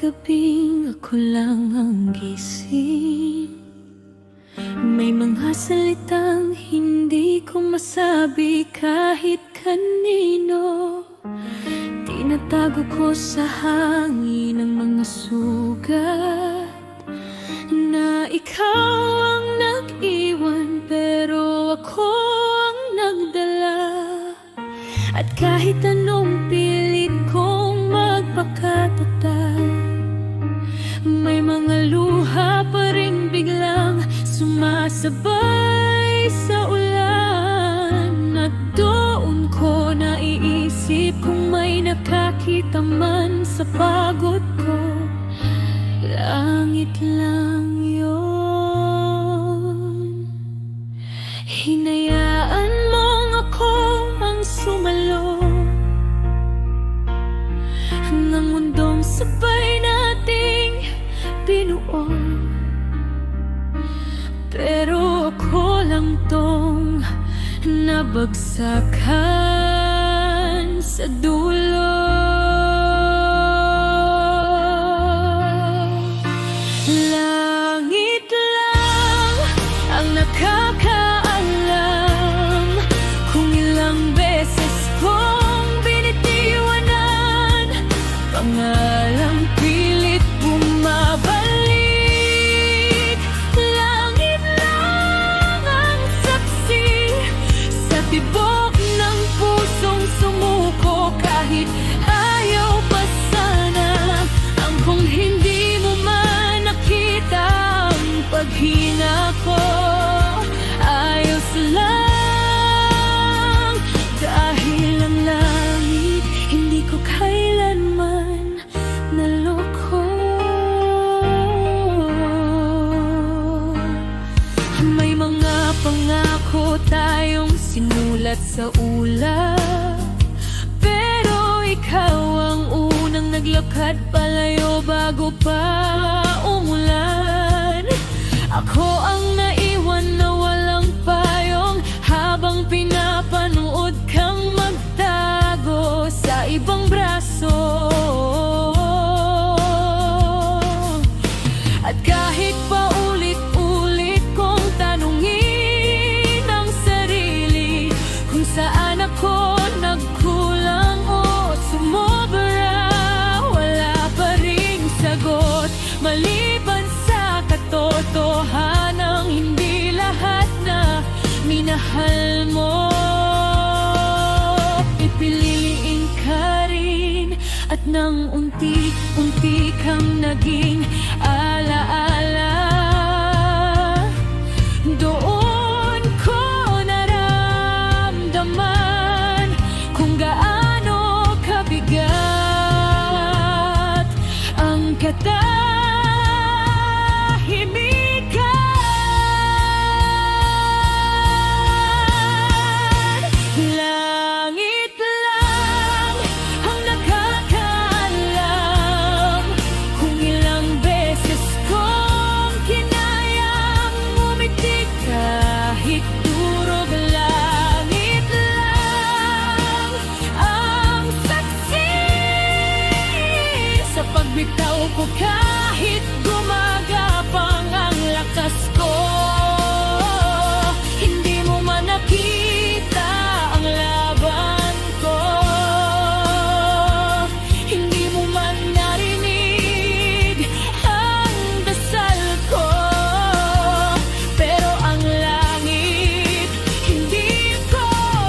gabing ako lang ang gising. May mga salitang hindi ko masabi kahit kanino. Tinatago ko sa hangin ang mga sugat na ikaw ang nag-iwan, pero ako ang nagdala. At kahit anong pilit kong magpakatatag, may mga luha pa rin biglang sumasabay sa ulan. At doon ko naiisip kung may nakakita man sa pagod ko. Langit lang yun. Hinayaan mong ako ang sumalo ng mundong sabay nating binuo. Pero ako lang tong nabagsakan sa dulo. Langit lang ang nakakaalam kung ilang beses kong binitiwanan. Pangalang pilit bumabalik. Langit lang ang saksi sa tibok ng pusong sumuko. Kahit ayaw pa sana ang kung hindi mo man nakita ang paghina ko. Ayos lang dahil ang langit hindi ko kailanman naloko. May mga pangako tayong sinulat sa ulap, pero ikaw ang unang naglakad palayo bago pa umulan. Ako ang naiwan na walang payong habang pinapanood kang magtago sa ibang braso. At kahit pa ulit-ulit kong tanungin ang sarili kung saan ako nagkulang o sumobra, wala pa ring sagot maliban sa katotohanang hindi lahat na minahal mo ipililiin ka rin. At nang unti-unti kang naging alaala, doon ko naramdaman kung gaano kabigat ang katahimikan. Langit lang ang nakakaalam kung ilang beses kong kinayang umiti kahit durog. Langit lang ang saksi sa pagbitaw ko kahit gumagapang ang lakas ko. Hindi mo man nakita ang laban ko, hindi mo man narinig ang dasal ko. Pero ang langit hindi ko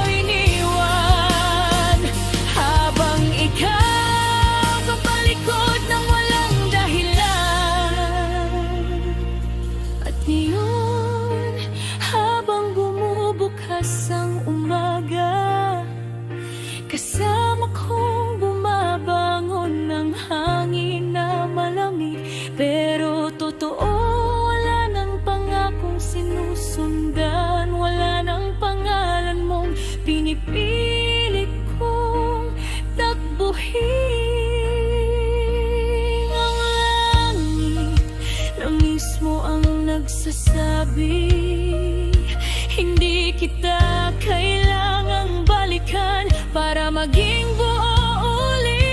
iniwan habang ikaw kapalikod ng walang dahilan. At ngayon habang bumubukas ang umaga, kasama kong bumabangon ng hangin na malamig. Pero totoo, wala nang pangakong sinusundan, wala nang pangalan mong pinipilit kong takbuhin. Ang langit na mismo ang nagsasabi, hindi kita kailangang balikan para maging buo ulit.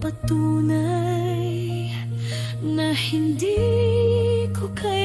mapatunay na hindi ko kaya